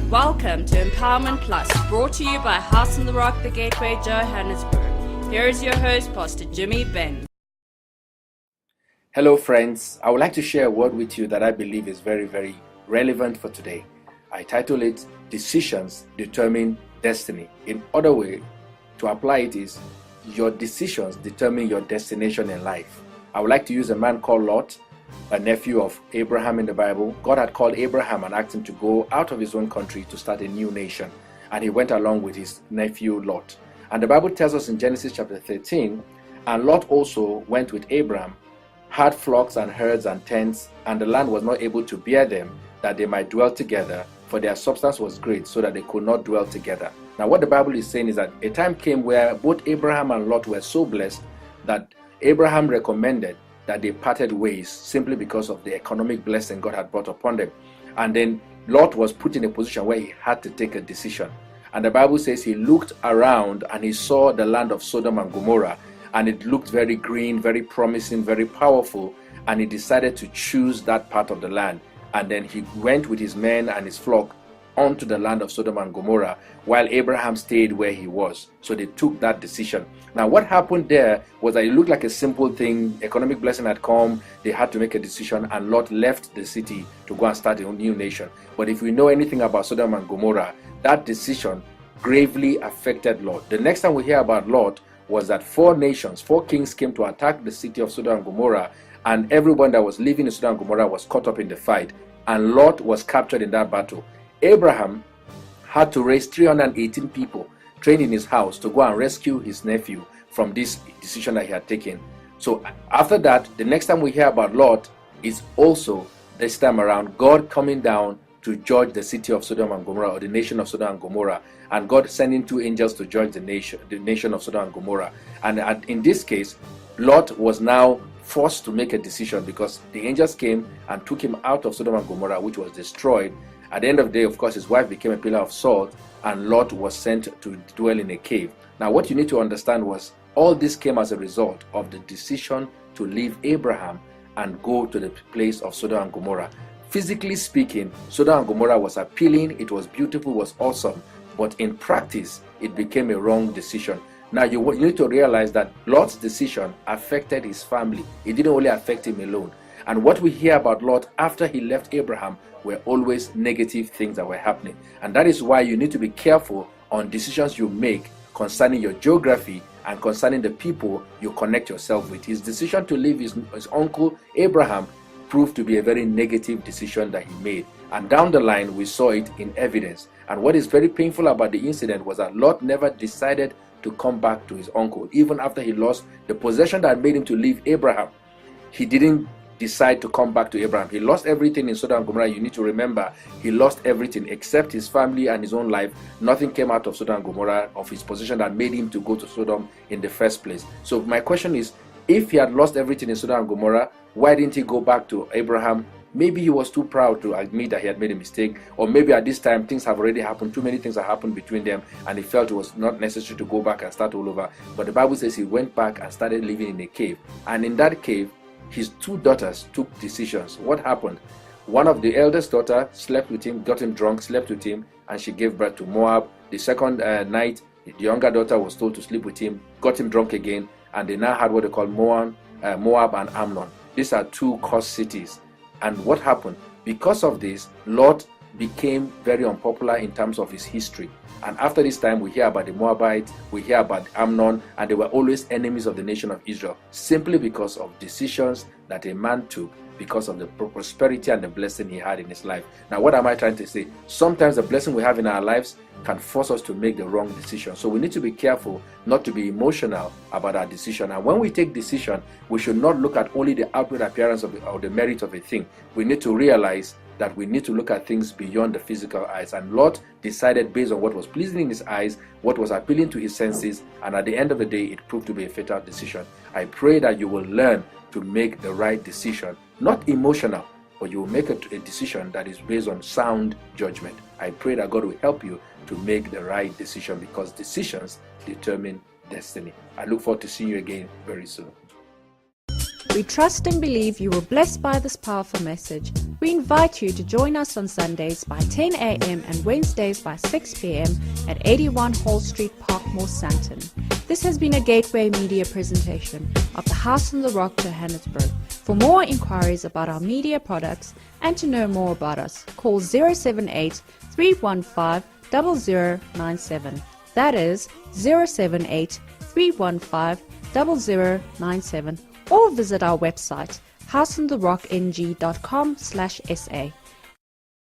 Welcome to Empowerment Plus, brought to you by House on the Rock, the Gateway, Johannesburg. Here is your host, Pastor Jimmy Ben. Hello friends, I would like to share a word with you that I believe is very, very relevant for today. I title it, Decisions Determine Destiny. In other way to apply it is, your decisions determine your destination in life. I would like to use a man called Lot, a nephew of Abraham in the Bible. God had called Abraham and asked him to go out of his own country to start a new nation. And he went along with his nephew Lot. And the Bible tells us in Genesis chapter 13, and Lot also went with Abraham, had flocks and herds and tents, and the land was not able to bear them, that they might dwell together, for their substance was great, so that they could not dwell together. Now what the Bible is saying is that a time came where both Abraham and Lot were so blessed that Abraham recommended that they parted ways simply because of the economic blessing God had brought upon them. And then Lot was put in a position where he had to take a decision. And the Bible says he looked around and he saw the land of Sodom and Gomorrah, and it looked very green, very promising, very powerful, and he decided to choose that part of the land. And then he went with his men and his flock onto the land of Sodom and Gomorrah, while Abraham stayed where he was. So they took that decision. Now what happened there was that it looked like a simple thing. Economic blessing had come, they had to make a decision, and Lot left the city to go and start a new nation. But if we know anything about Sodom and Gomorrah, that decision gravely affected Lot. The next time we hear about Lot was that four kings came to attack the city of Sodom and Gomorrah, and everyone that was living in Sodom and Gomorrah was caught up in the fight, and Lot was captured in that battle. Abraham had to raise 318 people trained in his house to go and rescue his nephew from this decision that he had taken. So after that, the next time we hear about Lot is also this time around God coming down to judge the city of Sodom and Gomorrah, or the nation of Sodom and Gomorrah, and God sending two angels to judge the nation of Sodom and Gomorrah. And in this case, Lot was now forced to make a decision because the angels came and took him out of Sodom and Gomorrah, which was destroyed. At the end of the day, of course, his wife became a pillar of salt, and Lot was sent to dwell in a cave. Now, what you need to understand was all this came as a result of the decision to leave Abraham and go to the place of Sodom and Gomorrah. Physically speaking, Sodom and Gomorrah was appealing, it was beautiful, it was awesome, but in practice, it became a wrong decision. Now, you need to realize that Lot's decision affected his family. It didn't only affect him alone. And what we hear about Lot after he left Abraham were always negative things that were happening. And that is why you need to be careful on decisions you make concerning your geography and concerning the people you connect yourself with. His decision to leave his uncle Abraham proved to be a very negative decision that he made. And down the line, we saw it in evidence. And what is very painful about the incident was that Lot never decided to come back to his uncle. Even after he lost the possession that made him to leave Abraham, he didn't decide to come back to Abraham. He lost everything in Sodom and Gomorrah. You need to remember, he lost everything except his family and his own life. Nothing came out of Sodom and Gomorrah of his possession that made him to go to Sodom in the first place. So my question is, if he had lost everything in Sodom and Gomorrah, why didn't he go back to Abraham? Maybe he was too proud to admit that he had made a mistake, or maybe at this time things have already happened, too many things have happened between them, and he felt it was not necessary to go back and start all over. But the Bible says he went back and started living in a cave, and in that cave his two daughters took decisions. What happened? One of the eldest daughter slept with him, got him drunk, slept with him, and she gave birth to Moab. The second night, the younger daughter was told to sleep with him, got him drunk again, and they now had what they call Moab and Ammon. These are two cursed cities. And what happened? Because of this, Lot became very unpopular in terms of his history. And after this time, we hear about the Moabites, we hear about Ammon, and they were always enemies of the nation of Israel, simply because of decisions that a man took because of the prosperity and the blessing he had in his life. Now, what am I trying to say? Sometimes the blessing we have in our lives can force us to make the wrong decision. So we need to be careful not to be emotional about our decision. And when we take decision, we should not look at only the outward appearance of or the merit of a thing. We need to realize that we need to look at things beyond the physical eyes. And Lot decided based on what was pleasing in his eyes, what was appealing to his senses, and at the end of the day, it proved to be a fatal decision. I pray that you will learn to make the right decision, not emotional, but you will make a decision that is based on sound judgment. I pray that God will help you to make the right decision, because decisions determine destiny. I look forward to seeing you again very soon. We trust and believe you were blessed by this powerful message. We invite you to join us on Sundays by 10 a.m. and Wednesdays by 6 p.m. at 81 Hall Street, Parkmore, Sandton. This has been a Gateway Media presentation of the House on the Rock, Johannesburg. For more inquiries about our media products and to know more about us, call 078-315-0097. That is 078-315-0097, or visit our website houseontherockng.com/sa.